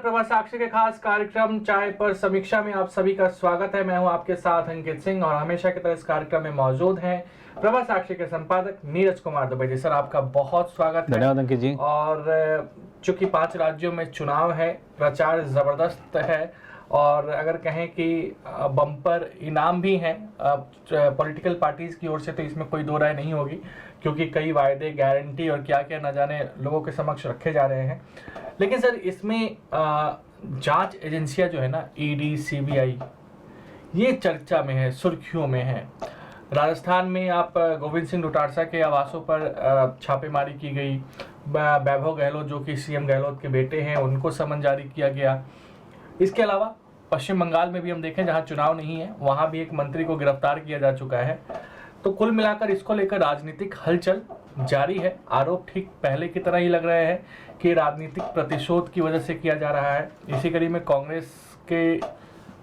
प्रभा साक्षी के खास कार्यक्रम चाय पर समीक्षा में आप सभी का स्वागत है। मैं हूं आपके साथ अंकित सिंह और हमेशा की तरह इस कार्यक्रम में मौजूद हैं प्रभा साक्षी के संपादक नीरज कुमार दुबे जी। सर, आपका बहुत स्वागत है। धन्यवाद अंकित जी। और चूंकि 5 राज्यों में चुनाव है, प्रचार जबरदस्त है और अगर कहें कि बम्पर इनाम भी हैं पॉलिटिकल पार्टीज की ओर से, तो इसमें कोई दो राय नहीं होगी, क्योंकि कई वायदे, गारंटी और क्या क्या न जाने लोगों के समक्ष रखे जा रहे हैं। लेकिन सर, इसमें जांच एजेंसियां जो है ना, ईडी, सीबीआई, ये चर्चा में है, सुर्खियों में है। राजस्थान में आप गोविंद सिंह डोटासरा के आवासों पर छापेमारी की गई। वैभव गहलोत जो कि सीएम गहलोत के बेटे हैं, उनको समन जारी किया गया। इसके अलावा पश्चिम बंगाल में भी हम देखें, जहां चुनाव नहीं है, वहां भी एक मंत्री को गिरफ्तार किया जा चुका है। तो कुल मिलाकर इसको लेकर राजनीतिक हलचल जारी है। आरोप ठीक पहले की तरह ही लग रहे हैं कि राजनीतिक प्रतिशोध की वजह से किया जा रहा है। इसी कड़ी में कांग्रेस के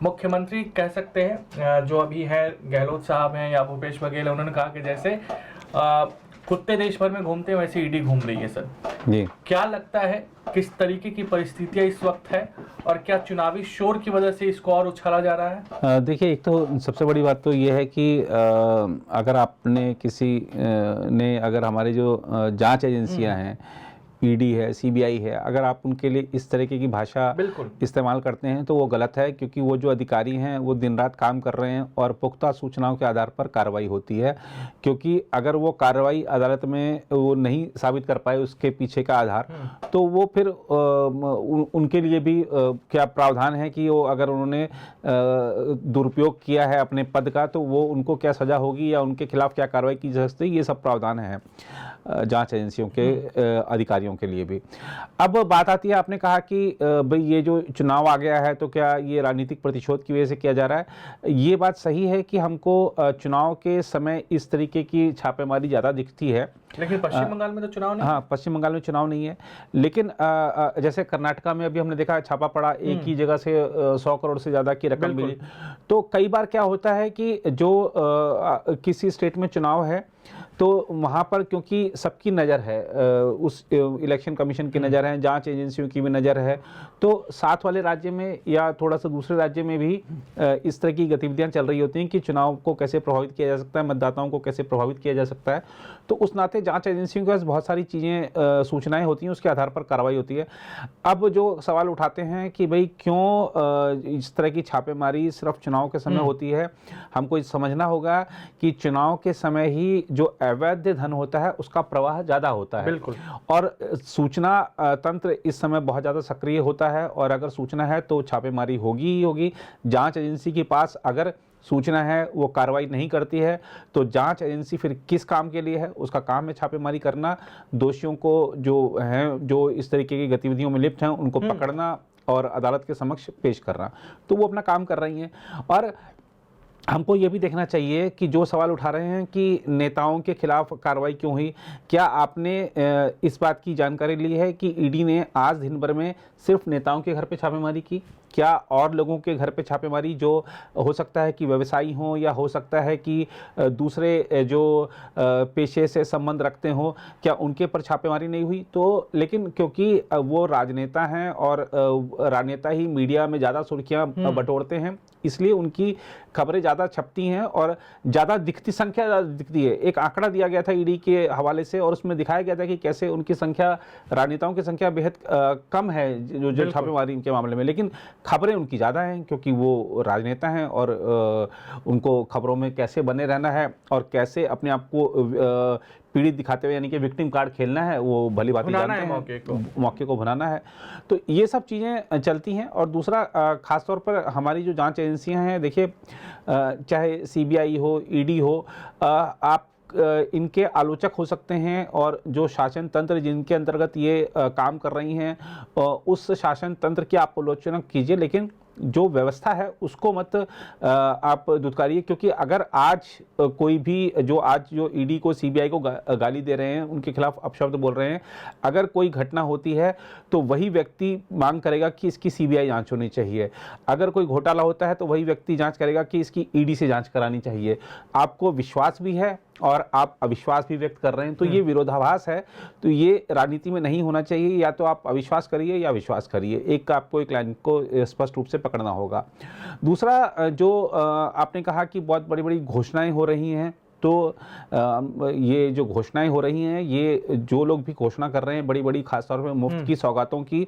मुख्यमंत्री कह सकते हैं, जो अभी है गहलोत साहब हैं या भूपेश बघेल, उन्होंने कहा कि जैसे कुत्ते देश भर में घूमते हैं वैसे ईडी घूम रही है। सर जी, क्या लगता है किस तरीके की परिस्थितियां इस वक्त है और क्या चुनावी शोर की वजह से इसको और उछाला जा रहा है? देखिए, एक तो सबसे बड़ी बात तो ये है कि अगर आपने किसी ने अगर हमारे जो जांच एजेंसियां हैं, ईडी है, सीबीआई है, अगर आप उनके लिए इस तरीके की भाषा इस्तेमाल करते हैं तो वो गलत है, क्योंकि वो जो अधिकारी हैं वो दिन रात काम कर रहे हैं और पुख्ता सूचनाओं के आधार पर कार्रवाई होती है। क्योंकि अगर वो कार्रवाई अदालत में वो नहीं साबित कर पाए उसके पीछे का आधार, तो वो फिर उनके लिए भी क्या प्रावधान है कि वो अगर उन्होंने दुरुपयोग किया है अपने पद का, तो वो उनको क्या सजा होगी या उनके खिलाफ क्या कार्रवाई की जा सकती है, ये सब प्रावधान है जांच एजेंसियों के अधिकारियों के लिए भी। अब बात आती है, आपने कहा कि भाई ये जो चुनाव आ गया है तो क्या ये राजनीतिक प्रतिशोध की वजह से किया जा रहा है। ये बात सही है कि हमको चुनाव के समय इस तरीके की छापेमारी ज़्यादा दिखती है, लेकिन पश्चिम बंगाल में तो चुनाव नहीं। हाँ, पश्चिम बंगाल में चुनाव नहीं है, लेकिन जैसे कर्नाटका में अभी हमने देखा छापा पड़ा, एक ही जगह से 100 करोड़ से ज़्यादा की रकम मिली। तो कई बार क्या होता है कि जो किसी स्टेट में चुनाव है तो वहाँ पर क्योंकि सबकी नज़र है, उस इलेक्शन कमीशन की नज़र है, जांच एजेंसियों की भी नज़र है, तो साथ वाले राज्य में या थोड़ा सा दूसरे राज्य में भी इस तरह की गतिविधियाँ चल रही होती हैं कि चुनाव को कैसे प्रभावित किया जा सकता है, मतदाताओं को कैसे प्रभावित किया जा सकता है। तो उस नाते जांच एजेंसियों के पास बहुत सारी चीज़ें, सूचनाएं होती हैं, उसके आधार पर कार्रवाई होती है। अब जो सवाल उठाते हैं कि भाई क्यों इस तरह की छापेमारी सिर्फ चुनाव के समय होती है, हमको ये समझना होगा कि चुनाव के समय ही जो अवैध धन होता है उसका प्रवाह ज़्यादा होता है। बिल्कुल। और सूचना तंत्र इस समय बहुत ज़्यादा सक्रिय होता है, और अगर सूचना है तो छापेमारी होगी ही होगी। जांच एजेंसी के पास अगर सूचना है, वो कार्रवाई नहीं करती है, तो जांच एजेंसी फिर किस काम के लिए है? उसका काम है छापेमारी करना, दोषियों को जो हैं, जो इस तरीके की गतिविधियों में लिप्त हैं, उनको पकड़ना और अदालत के समक्ष पेश करना। तो वो अपना काम कर रही हैं। और हमको ये भी देखना चाहिए कि जो सवाल उठा रहे हैं कि नेताओं के खिलाफ कार्रवाई क्यों हुई, क्या आपने इस बात की जानकारी ली है कि ईडी ने आज दिन भर में सिर्फ नेताओं के घर पे छापेमारी की? क्या और लोगों के घर पे छापेमारी, जो हो सकता है कि व्यवसायी हों या हो सकता है कि दूसरे जो पेशे से संबंध रखते हों, क्या उनके पर छापेमारी नहीं हुई? तो लेकिन क्योंकि वो राजनेता हैं और राजनेता ही मीडिया में ज़्यादा सुर्खियां बटोरते हैं, इसलिए उनकी खबरें ज़्यादा छपती हैं और ज़्यादा दिखती, संख्या ज़्यादा दिखती है। एक आंकड़ा दिया गया था ईडी के हवाले से और उसमें दिखाया गया था कि कैसे उनकी संख्या, राजनेताओं की संख्या बेहद कम है जो छापेमारी के मामले में, लेकिन खबरें उनकी ज़्यादा हैं क्योंकि वो राजनेता हैं और उनको खबरों में कैसे बने रहना है और कैसे अपने आप को पीड़ित दिखाते हुए, यानी कि विक्टिम कार्ड खेलना है, वो भली बात जानते हैं, मौके को भुनाना है। तो ये सब चीज़ें चलती हैं। और दूसरा, ख़ास तौर पर हमारी जो जांच एजेंसियां हैं, देखिए चाहे सीबीआई हो, ईडी हो, आप इनके आलोचक हो सकते हैं और जो शासन तंत्र जिनके अंतर्गत ये काम कर रही हैं, उस शासन तंत्र की आप आलोचना कीजिए, लेकिन जो व्यवस्था है उसको मत आप दुत्कारिए। क्योंकि अगर आज कोई भी जो ईडी को, सीबीआई को गाली दे रहे हैं, उनके खिलाफ अपशब्द बोल रहे हैं, अगर कोई घटना होती है तो वही व्यक्ति मांग करेगा कि इसकी सीबीआई जांच होनी चाहिए। अगर कोई घोटाला होता है तो वही व्यक्ति जांच करेगा कि इसकी ईडी से जांच करानी चाहिए। आपको विश्वास भी है और आप अविश्वास भी व्यक्त कर रहे हैं, तो ये विरोधाभास है। तो ये राजनीति में नहीं होना चाहिए। या तो आप अविश्वास करिए या विश्वास करिए, एक आपको एक लाइन को स्पष्ट रूप से पकड़ना होगा। दूसरा, जो आपने कहा कि बहुत बड़ी बड़ी घोषणाएं हो रही हैं, तो ये जो घोषणाएं हो रही हैं, ये जो लोग भी घोषणा कर रहे हैं बड़ी बड़ी, खासतौर पर मुफ्त की सौगातों की,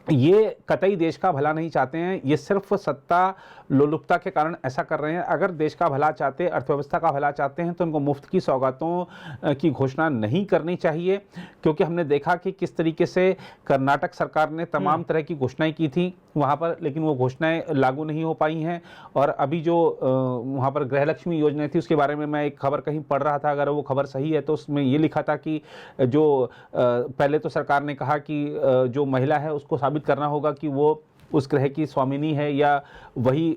ये कतई देश का भला नहीं चाहते हैं। ये सिर्फ सत्ता लोलुपता के कारण ऐसा कर रहे हैं। अगर देश का भला चाहते, अर्थव्यवस्था का भला चाहते हैं, तो उनको मुफ्त की सौगातों की घोषणा नहीं करनी चाहिए। क्योंकि हमने देखा कि किस तरीके से कर्नाटक सरकार ने तमाम तरह की घोषणाएं की थी वहाँ पर, लेकिन वो घोषणाएं लागू नहीं हो पाई हैं। और अभी जो वहाँ पर गृहलक्ष्मी योजना थी, उसके बारे में मैं एक खबर कहीं पढ़ रहा था, अगर वो खबर सही है तो उसमें ये लिखा था कि जो पहले तो सरकार ने कहा कि जो महिला है उसको साबित करना होगा कि वो उस ग्रह की स्वामिनी है या वही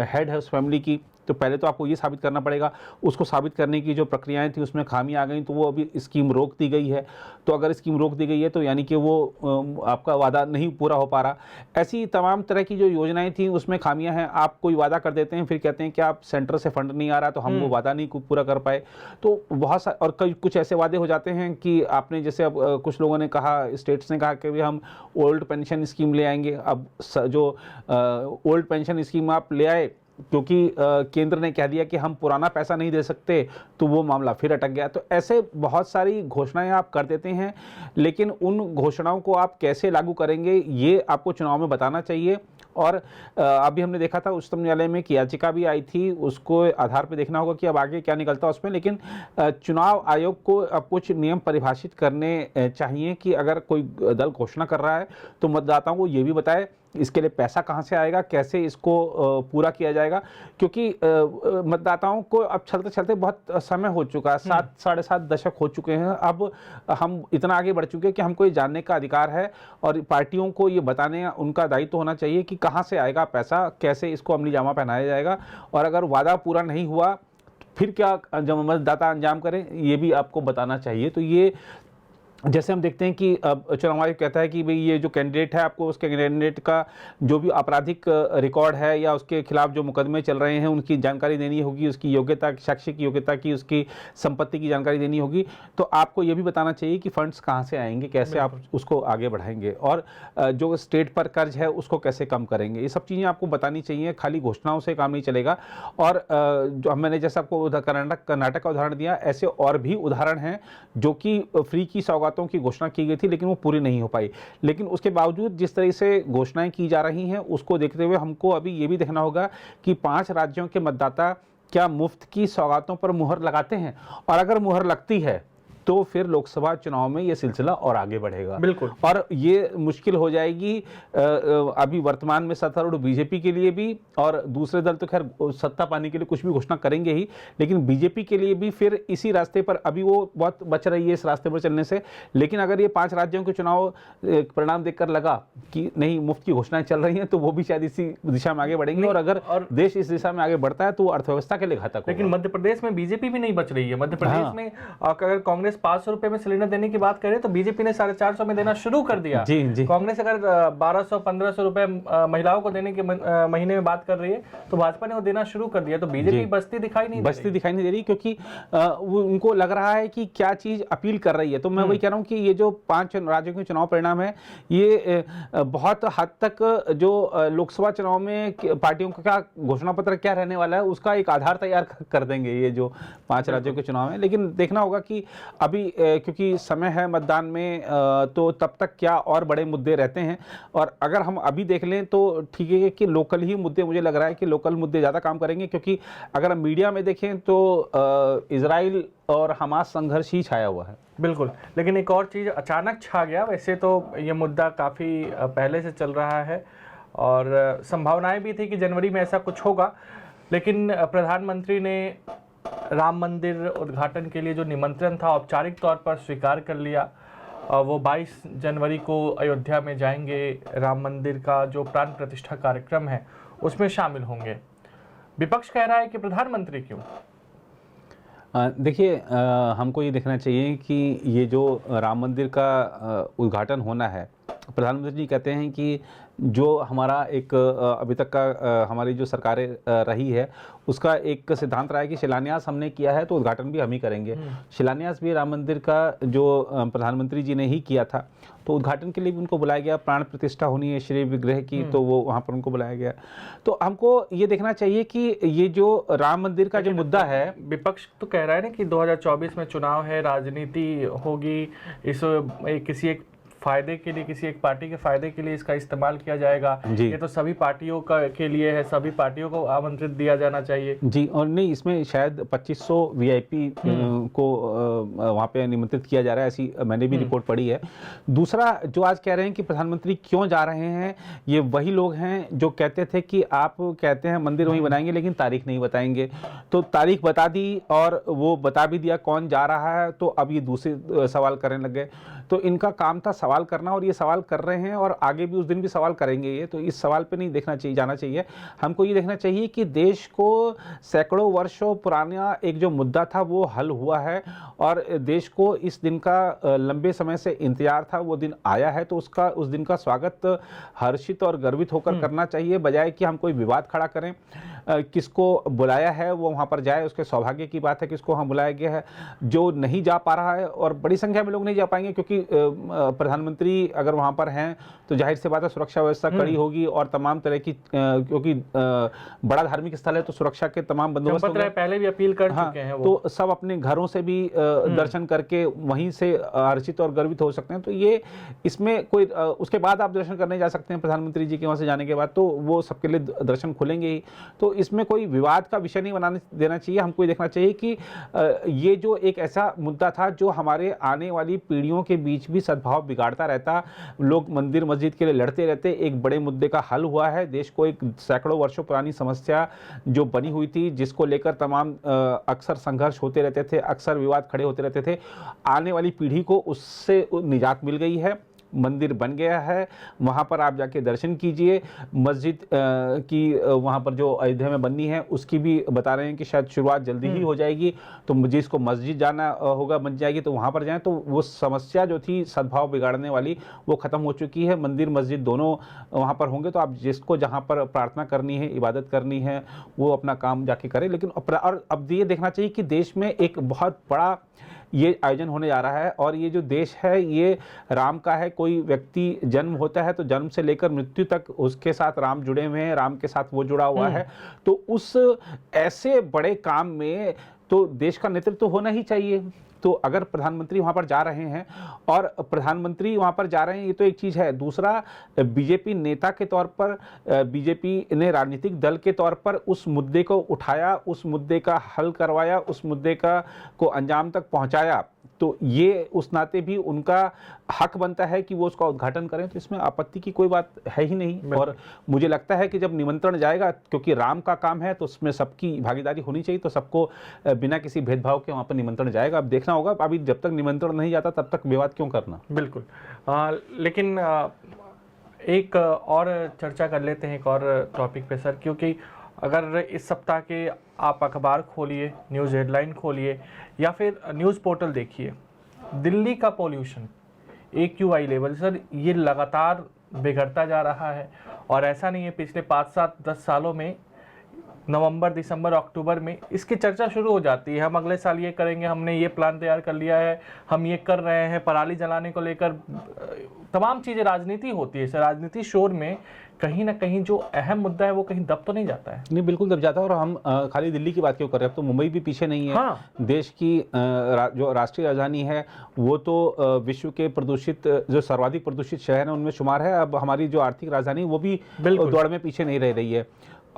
हेड है उस फैमिली की। तो पहले तो आपको ये साबित करना पड़ेगा। उसको साबित करने की जो प्रक्रियाएं थी उसमें खामी आ गई, तो वो अभी स्कीम रोक दी गई है। तो अगर स्कीम रोक दी गई है तो यानी कि वो आपका वादा नहीं पूरा हो पा रहा। ऐसी तमाम तरह की जो योजनाएं थी उसमें खामियां हैं। आप कोई वादा कर देते हैं, फिर कहते हैं कि आप सेंटर से फंड नहीं आ रहा, तो हम वो वादा नहीं पूरा कर पाए। तो बहुत सा, और कई कुछ ऐसे वादे हो जाते हैं कि आपने जैसे अब कुछ लोगों ने कहा, स्टेट्स ने कहा कि भी हम ओल्ड पेंशन स्कीम ले आएंगे। अब जो ओल्ड पेंशन स्कीम आप ले आए, क्योंकि केंद्र ने कह दिया कि हम पुराना पैसा नहीं दे सकते, तो वो मामला फिर अटक गया। तो ऐसे बहुत सारी घोषणाएं आप कर देते हैं, लेकिन उन घोषणाओं को आप कैसे लागू करेंगे ये आपको चुनाव में बताना चाहिए। और अभी हमने देखा था उच्चतम न्यायालय में कि याचिका भी आई थी, उसको आधार पर देखना होगा कि अब आगे क्या निकलता है उसमें। लेकिन चुनाव आयोग को अब कुछ नियम परिभाषित करने चाहिए कि अगर कोई दल घोषणा कर रहा है तो मतदाताओं को ये भी बताए इसके लिए पैसा कहाँ से आएगा, कैसे इसको पूरा किया जाएगा। क्योंकि मतदाताओं को अब चलते चलते बहुत समय हो चुका है, 7-7.5 दशक हो चुके हैं। अब हम इतना आगे बढ़ चुके हैं कि हमको ये जानने का अधिकार है, और पार्टियों को ये बताने उनका दायित्व होना चाहिए कि कहाँ से आएगा पैसा, कैसे इसको अमली जामा पहनाया जाएगा। और अगर वादा पूरा नहीं हुआ फिर क्या जब मतदाता अंजाम करें, ये भी आपको बताना चाहिए। तो ये जैसे हम देखते हैं कि अब चुनाव आयोग कहता है कि भाई ये जो कैंडिडेट है, आपको उसके कैंडिडेट का जो भी आपराधिक रिकॉर्ड है या उसके खिलाफ जो मुकदमे चल रहे हैं उनकी जानकारी देनी होगी, उसकी योग्यता, शैक्षिक योग्यता की, उसकी संपत्ति की जानकारी देनी होगी। तो आपको ये भी बताना चाहिए कि फंड्स कहाँ से आएंगे, कैसे आप उसको आगे बढ़ाएंगे, और जो स्टेट पर कर्ज है उसको कैसे कम करेंगे। ये सब चीज़ें आपको बतानी चाहिए। खाली घोषणाओं से काम नहीं चलेगा। और जो मैंने जैसे आपको कर्नाटक का उदाहरण दिया, ऐसे और भी उदाहरण हैं जो कि फ्री की सौगात की घोषणा की गई थी लेकिन वो पूरी नहीं हो पाई। लेकिन उसके बावजूद जिस तरह से घोषणाएं की जा रही हैं उसको देखते हुए हमको अभी ये भी देखना होगा कि 5 राज्यों के मतदाता क्या मुफ्त की सौगातों पर मुहर लगाते हैं, और अगर मुहर लगती है तो फिर लोकसभा चुनाव में ये सिलसिला और आगे बढ़ेगा। बिल्कुल। और ये मुश्किल हो जाएगी अभी वर्तमान में सत्तारूढ़ बीजेपी के लिए भी, और दूसरे दल तो खैर सत्ता पाने के लिए कुछ भी घोषणा करेंगे ही, लेकिन बीजेपी के लिए भी फिर इसी रास्ते पर अभी वो बहुत बच रही है इस रास्ते पर चलने से। लेकिन अगर ये 5 राज्यों के चुनाव परिणाम देखकर लगा कि नहीं मुफ्त की घोषणाएं चल रही हैं, तो वो भी शायद इसी दिशा में आगे बढ़ेंगे। और अगर देश इस दिशा में आगे बढ़ता है तो अर्थव्यवस्था के लिए घातक होगा। लेकिन मध्य प्रदेश में बीजेपी भी नहीं बच रही है। मध्य प्रदेश में अगर कांग्रेस 500 रुपए में सिलेंडर देने की बात करें तो बीजेपी ने 450 में देना शुरू कर दिया। जी। कांग्रेस अगर 1200-1500 रुपए महिलाओं को देने के महीने में बात कर रही है तो भाजपा ने वो देना शुरू कर दिया। तो बीजेपी बचती दिखाई नहीं दे रही, क्योंकि उनको लग रहा है कि क्या चीज अपील कर रही है। तो मैं वही कह रहा हूं कि ये जो 5 राज्यों के चुनाव परिणाम है, ये बहुत हद तक जो लोकसभा चुनाव में पार्टियों का क्या घोषणा पत्र क्या रहने वाला है उसका एक आधार तैयार कर देंगे ये जो 5 राज्यों के चुनाव है। लेकिन देखना होगा कि अभी क्योंकि समय है मतदान में, तो तब तक क्या और बड़े मुद्दे रहते हैं। और अगर हम अभी देख लें तो ठीक है कि लोकल ही मुद्दे, मुझे लग रहा है कि लोकल मुद्दे ज़्यादा काम करेंगे। क्योंकि अगर हम मीडिया में देखें तो इजराइल और हमास संघर्ष ही छाया हुआ है। बिल्कुल। लेकिन एक और चीज़ अचानक छा गया। वैसे तो ये मुद्दा काफ़ी पहले से चल रहा है और संभावनाएं भी थी कि जनवरी में ऐसा कुछ होगा, लेकिन प्रधानमंत्री ने राम मंदिर उद्घाटन के लिए जो निमंत्रण था औपचारिक तौर पर स्वीकार कर लिया। वो 22 जनवरी को अयोध्या में जाएंगे, राम मंदिर का जो प्राण प्रतिष्ठा कार्यक्रम है उसमें शामिल होंगे। विपक्ष कह रहा है कि प्रधानमंत्री क्यों? देखिए, हमको ये देखना चाहिए कि ये जो राम मंदिर का उद्घाटन होना है, प्रधानमंत्री जी कहते हैं कि जो हमारा एक अभी तक का हमारी जो सरकारें रही है उसका एक सिद्धांत रहा है कि शिलान्यास हमने किया है तो उद्घाटन भी हम ही करेंगे। शिलान्यास भी राम मंदिर का जो प्रधानमंत्री जी ने ही किया था, तो उद्घाटन के लिए भी उनको बुलाया गया। प्राण प्रतिष्ठा होनी है श्री विग्रह की, तो वो वहाँ पर उनको बुलाया गया। तो हमको ये देखना चाहिए कि ये जो राम मंदिर का जो मुद्दा है, विपक्ष तो कह रहा है ना कि 2024 में चुनाव है, राजनीति होगी, किसी एक फायदे के लिए, किसी एक पार्टी के फायदे के लिए इसका इस्तेमाल किया जाएगा। ये तो सभी पार्टियों के लिए है, सभी पार्टियों को आमंत्रित दिया जाना चाहिए जी। और नहीं, इसमें शायद 2500 वीआईपी को वहाँ पे निमंत्रित किया जा रहा है, ऐसी मैंने भी रिपोर्ट पढ़ी है। दूसरा, जो आज कह रहे हैं कि प्रधानमंत्री क्यों जा रहे हैं, ये वही लोग हैं जो कहते थे कि आप कहते हैं मंदिर वहीं बनाएंगे लेकिन तारीख नहीं बताएंगे। तो तारीख बता दी और वो बता भी दिया कौन जा रहा है, तो अब ये दूसरे सवाल करने लग गए। तो इनका काम था सवाल करना, और ये सवाल कर रहे हैं और आगे भी उस दिन भी सवाल करेंगे ये। तो इस सवाल पे नहीं देखना चाहिए, जाना चाहिए। हमको ये देखना चाहिए कि देश को सैकड़ों वर्षों पुराना एक जो मुद्दा था वो हल हुआ है, और देश को इस दिन का लंबे समय से इंतजार था, वो दिन आया है। तो उस दिन का स्वागत हर्षित और गर्वित होकर करना चाहिए, बजाय कि हम कोई विवाद खड़ा करें। किसको बुलाया है वो वहाँ पर जाए, उसके सौभाग्य की बात है किसको हम बुलाया गया है। जो नहीं जा पा रहा है, और बड़ी संख्या में लोग नहीं जा पाएंगे क्योंकि प्रधानमंत्री अगर वहाँ पर हैं तो जाहिर सी बात है सुरक्षा व्यवस्था कड़ी होगी, और तमाम तरह की क्योंकि बड़ा धार्मिक स्थल है तो सुरक्षा के तमाम बंदोबस्त होंगे। पहले भी अपील कर चुके हैं वो। तो सब अपने घरों से भी दर्शन करके वहीं से हर्षित और गर्वित हो सकते हैं। तो ये इसमें कोई उसके बाद आप दर्शन करने जा सकते हैं प्रधानमंत्री जी के वहाँ से जाने के बाद, तो वो सबके लिए दर्शन खुलेंगे ही। तो इसमें कोई विवाद का विषय नहीं बनाने देना चाहिए। हमको ये देखना चाहिए कि ये जो एक ऐसा मुद्दा था जो हमारे आने वाली पीढ़ियों के बीच भी सद्भाव बिगाड़ता रहता, लोग मंदिर मस्जिद के लिए लड़ते रहते, एक बड़े मुद्दे का हल हुआ है। देश को एक सैकड़ों वर्षों पुरानी समस्या जो बनी हुई थी, जिसको लेकर तमाम अक्सर संघर्ष होते रहते थे, अक्सर विवाद खड़े होते रहते थे, आने वाली पीढ़ी को उससे निजात मिल गई है। मंदिर बन गया है, वहाँ पर आप जाके दर्शन कीजिए। मस्जिद की वहाँ पर जो अयोध्या में बननी है उसकी भी बता रहे हैं कि शायद शुरुआत जल्दी ही हो जाएगी, तो जिसको मस्जिद जाना होगा बन जाएगी तो वहाँ पर जाएं। तो वो समस्या जो थी सद्भाव बिगाड़ने वाली, वो ख़त्म हो चुकी है। मंदिर मस्जिद दोनों वहाँ पर होंगे, तो आप जिसको जहाँ पर प्रार्थना करनी है, इबादत करनी है, वो अपना काम जाके करें। लेकिन और अब ये देखना चाहिए कि देश में एक बहुत बड़ा ये आयोजन होने जा रहा है, और ये जो देश है ये राम का है। कोई व्यक्ति जन्म होता है तो जन्म से लेकर मृत्यु तक उसके साथ राम जुड़े हुए हैं, राम के साथ वो जुड़ा हुआ है। तो उस ऐसे बड़े काम में तो देश का नेतृत्व होना ही चाहिए। तो अगर प्रधानमंत्री वहाँ पर जा रहे हैं, और प्रधानमंत्री वहाँ पर जा रहे हैं, ये तो एक चीज़ है। दूसरा, बीजेपी नेता के तौर पर, बीजेपी ने राजनीतिक दल के तौर पर उस मुद्दे को उठाया, उस मुद्दे का हल करवाया, उस मुद्दे को अंजाम तक पहुँचाया। तो ये उस नाते भी उनका हक बनता है कि वो उसका उद्घाटन करें। तो इसमें आपत्ति की कोई बात है ही नहीं। और मुझे लगता है कि जब निमंत्रण जाएगा, क्योंकि राम का काम है तो उसमें सबकी भागीदारी होनी चाहिए, तो सबको बिना किसी भेदभाव के वहाँ पर निमंत्रण जाएगा। अब देखना होगा, अभी जब तक निमंत्रण नहीं जाता तब तक विवाद क्यों करना। बिल्कुल। लेकिन एक और चर्चा कर लेते हैं, एक और टॉपिक पे सर, क्योंकि अगर इस सप्ताह के आप अखबार खोलिए, न्यूज़ हेडलाइन खोलिए या फिर न्यूज़ पोर्टल देखिए, दिल्ली का पॉल्यूशन AQI लेवल सर ये लगातार बिगड़ता जा रहा है। और ऐसा नहीं है, पिछले 5, 7, 10 सालों में नवंबर, दिसंबर, अक्टूबर में इसकी चर्चा शुरू हो जाती है। हम अगले साल ये करेंगे, हमने ये प्लान तैयार कर लिया है, हम ये कर रहे हैं। पराली जलाने को लेकर तमाम चीज़ें, राजनीति होती है सर। राजनीति शोर में कहीं ना कहीं जो अहम मुद्दा है वो कहीं दब तो नहीं जाता है? नहीं, बिल्कुल दब जाता है। और हम खाली दिल्ली की बात क्यों कर रहे हैं, अब तो मुंबई भी पीछे नहीं है। हाँ। देश की जो राष्ट्रीय राजधानी है वो तो विश्व के प्रदूषित, जो सर्वाधिक प्रदूषित शहर है उनमें शुमार है। अब हमारी जो आर्थिक राजधानी वो भी दौड़ में पीछे नहीं रह रही है।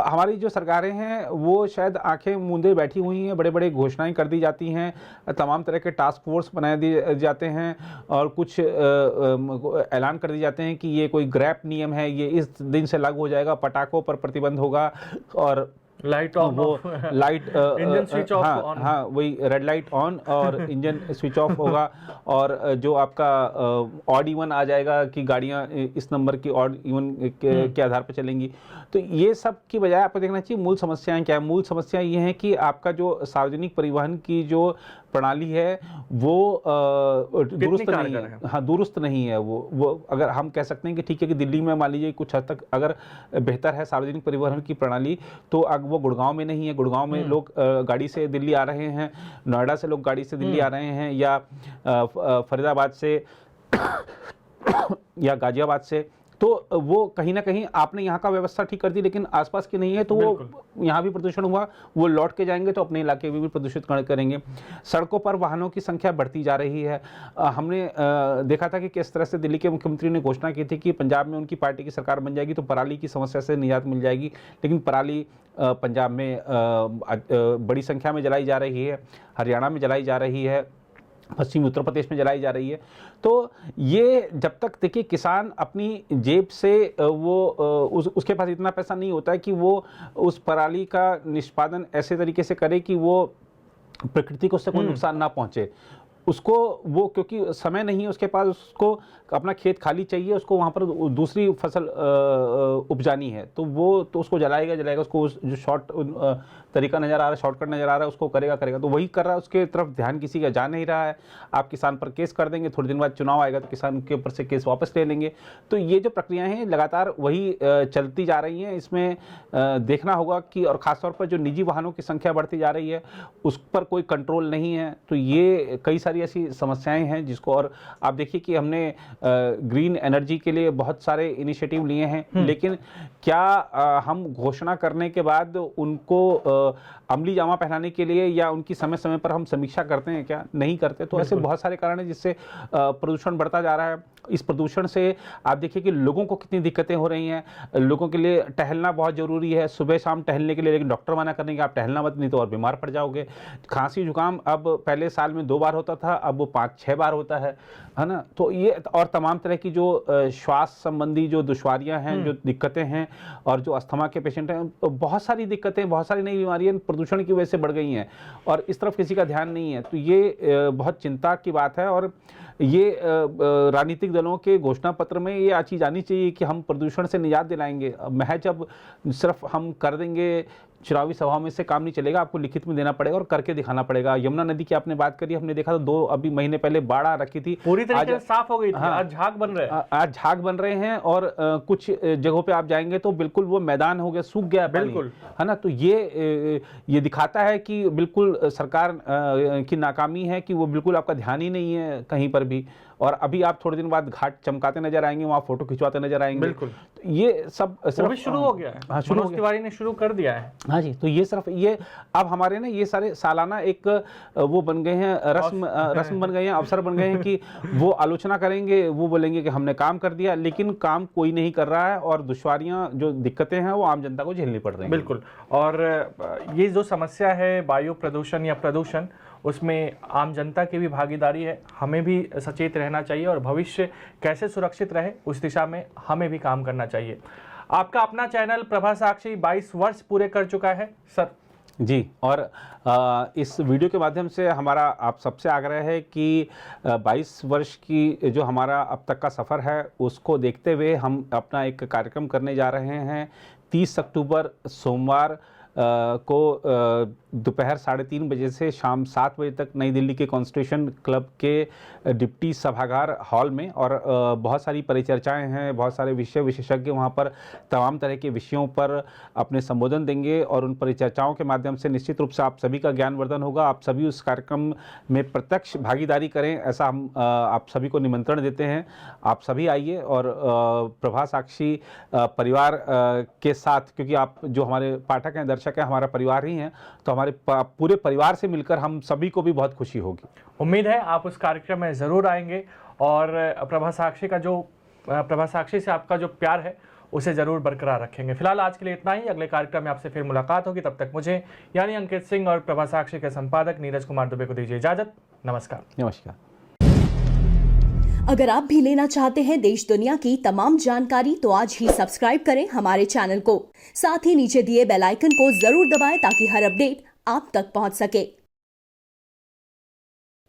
हमारी जो सरकारें हैं वो शायद आंखें मूंदे बैठी हुई हैं, बड़े बड़े घोषणाएं कर दी जाती हैं, तमाम तरह के टास्क फोर्स बनाए दिए जाते हैं, और कुछ ऐलान कर दिए जाते हैं कि ये कोई ग्रैप नियम है, ये इस दिन से लागू हो जाएगा, पटाखों पर प्रतिबंध होगा, और लाइट ऑन, वो लाइट इंजन स्विच ऑफ हाँ ऑन। हाँ, वही रेड लाइट ऑन और इंजन स्विच ऑफ होगा। और जो आपका ऑड इवन आ जाएगा कि गाड़ियाँ इस नंबर की ऑड इवन के आधार पर चलेंगी। तो ये सब की बजाय आपको देखना चाहिए मूल समस्याएं क्या है। मूल समस्या ये है कि आपका जो सार्वजनिक परिवहन की जो प्रणाली है वो दुरुस्त नहीं है। हाँ, दुरुस्त नहीं है वो अगर हम कह सकते हैं कि ठीक है कि दिल्ली में मान लीजिए कुछ हद तक अगर बेहतर है सार्वजनिक परिवहन की प्रणाली, तो अब वो गुड़गांव में नहीं है। गुड़गांव में लोग गाड़ी से दिल्ली आ रहे हैं, नोएडा से लोग गाड़ी से दिल्ली आ रहे हैं, या फरीदाबाद से या गाजियाबाद से। तो वो कहीं ना कहीं आपने यहाँ का व्यवस्था ठीक कर दी लेकिन आसपास की नहीं है, तो वो यहाँ भी प्रदूषण हुआ, वो लौट के जाएंगे तो अपने इलाके में भी प्रदूषित करेंगे। सड़कों पर वाहनों की संख्या बढ़ती जा रही है। हमने देखा था कि किस तरह से दिल्ली के मुख्यमंत्री ने घोषणा की थी कि पंजाब में उनकी पार्टी की सरकार बन जाएगी तो पराली की समस्या से निजात मिल जाएगी, लेकिन पराली पंजाब में बड़ी संख्या में जलाई जा रही है, हरियाणा में जलाई जा रही है, पश्चिमी उत्तर प्रदेश में जलाई जा रही है। तो ये जब तक देखिए किसान अपनी जेब से उसके पास इतना पैसा नहीं होता है कि वो उस पराली का निष्पादन ऐसे तरीके से करे कि वो प्रकृति को उससे कोई नुकसान ना पहुंचे, उसको वो क्योंकि समय नहीं है उसके पास, उसको अपना खेत खाली चाहिए, उसको वहाँ पर दूसरी फसल उपजानी है, तो वो तो उसको जलाएगा, उसको जो शॉर्ट तरीका नज़र आ रहा है, शॉर्टकट नज़र आ रहा है, उसको करेगा। तो वही कर रहा है, उसके तरफ ध्यान किसी का जा नहीं रहा है। आप किसान पर केस कर देंगे, थोड़े दिन बाद चुनाव आएगा तो किसान के ऊपर से केस वापस ले लेंगे। तो ये जो प्रक्रियाएँ हैं लगातार वही चलती जा रही हैं। इसमें देखना होगा कि और ख़ासतौर पर जो निजी वाहनों की संख्या बढ़ती जा रही है उस पर कोई कंट्रोल नहीं है। तो ये कई सारी ऐसी समस्याएं हैं जिसको, और आप देखिए कि हमने ग्रीन एनर्जी के लिए बहुत सारे इनिशिएटिव लिए हैं, लेकिन क्या हम घोषणा करने के बाद उनको अमली जामा पहनाने के लिए या उनकी समय समय पर हम समीक्षा करते हैं? क्या नहीं करते। तो ऐसे बहुत सारे कारण हैं जिससे प्रदूषण बढ़ता जा रहा है। इस प्रदूषण से आप देखिए कि लोगों को कितनी दिक्कतें हो रही हैं। लोगों के लिए टहलना बहुत ज़रूरी है, सुबह शाम टहलने के लिए, लेकिन डॉक्टर मना करेंगे आप टहलना मत, नहीं तो और बीमार पड़ जाओगे। खांसी जुकाम अब पहले साल में 2 बार होता था, अब वो 5-6 बार होता है ना। तो ये और तमाम तरह की जो श्वास संबंधी जो दुश्वारियां हैं, जो दिक्कतें हैं, और जो अस्थमा के पेशेंट हैं, बहुत सारी दिक्कतें, बहुत सारी नई बीमारियां प्रदूषण की वजह से बढ़ गई हैं, और इस तरफ किसी का ध्यान नहीं है। तो ये बहुत चिंता की बात है, और ये राजनीतिक दलों के घोषणा पत्र में ये चीज़ आनी चाहिए कि हम प्रदूषण से निजात दिलाएंगे। महज अब सिर्फ हम कर देंगे चुनावी सभाओं में से काम नहीं चलेगा, आपको लिखित में देना पड़ेगा और करके दिखाना पड़ेगा। यमुना नदी की आपने बात करी, हमने देखा था 2 अभी महीने पहले बाढ़ आ रखी थी, पूरी तरीके से साफ हो गई थी। हाँ, आज झाग बन रहे हैं, आज झाग बन रहे हैं, और कुछ जगहों पे आप जाएंगे तो बिल्कुल वो मैदान हो गया, सूख गया बिल्कुल, है ना। तो ये दिखाता है कि बिल्कुल सरकार की नाकामी है कि वो बिल्कुल आपका ध्यान ही नहीं है कहीं पर भी। और अभी आप थोड़े दिन बाद घाट चमकाते नजर आएंगे, वहाँ फोटो खिंचवाते नजर आएंगे। बिल्कुल, तो ये सब सिर्फ शुरू हो गया है। हाँ, मनोज तिवारी ने शुरू कर दिया है। हाँ जी, तो ये सिर्फ ये अब हमारे ना ये सारे सालाना एक वो बन गए हैं, रस्म बन गए हैं, अवसर बन गए हैं कि वो आलोचना करेंगे, वो बोलेंगे कि हमने काम कर दिया, लेकिन काम कोई नहीं कर रहा है, और दुश्वारियां जो दिक्कतें हैं वो आम जनता को झेलनी पड़ रही हैं। बिल्कुल, और ये जो समस्या है वायु प्रदूषण या प्रदूषण, उसमें आम जनता की भी भागीदारी है। हमें भी सचेत रहना चाहिए, और भविष्य कैसे सुरक्षित रहे उस दिशा में हमें भी काम करना चाहिए। आपका अपना चैनल प्रभा साक्षी 22 वर्ष पूरे कर चुका है सर जी, और इस वीडियो के माध्यम से हमारा आप सबसे आग्रह है कि 22 वर्ष की जो हमारा अब तक का सफ़र है उसको देखते हुए हम अपना एक कार्यक्रम करने जा रहे हैं। 30 अक्टूबर सोमवार को दोपहर 3:30 बजे से शाम 7 बजे तक नई दिल्ली के कॉन्स्टिट्यूशन क्लब के डिप्टी सभागार हॉल में, और बहुत सारी परिचर्चाएं हैं, बहुत सारे विशेषज्ञ वहां पर तमाम तरह के विषयों पर अपने संबोधन देंगे, और उन परिचर्चाओं के माध्यम से निश्चित रूप से आप सभी का ज्ञानवर्धन होगा। आप सभी उस कार्यक्रम में प्रत्यक्ष भागीदारी करें, ऐसा हम आप सभी को निमंत्रण देते हैं। आप सभी आइए, और प्रभा साक्षी परिवार के साथ, क्योंकि आप जो हमारे पाठक हैं, दर्शक हैं, हमारा परिवार ही हैं, तो हमारे पूरे परिवार से मिलकर हम सभी को भी बहुत खुशी होगी। उम्मीद है आप उस कार्यक्रम में ज़रूर आएंगे, और प्रभा साक्षी से आपका जो प्यार है उसे ज़रूर बरकरार रखेंगे। फिलहाल आज के लिए इतना ही। अगले कार्यक्रम में आपसे फिर मुलाकात होगी। तब तक मुझे यानी अंकित सिंह और प्रभा साक्षी के संपादक नीरज कुमार दुबे को दीजिए इजाज़त। नमस्कार। नमस्कार। अगर आप भी लेना चाहते हैं देश दुनिया की तमाम जानकारी तो आज ही सब्सक्राइब करें हमारे चैनल को। साथ ही नीचे दिए बेल आइकन को जरूर दबाएं ताकि हर अपडेट आप तक पहुंच सके।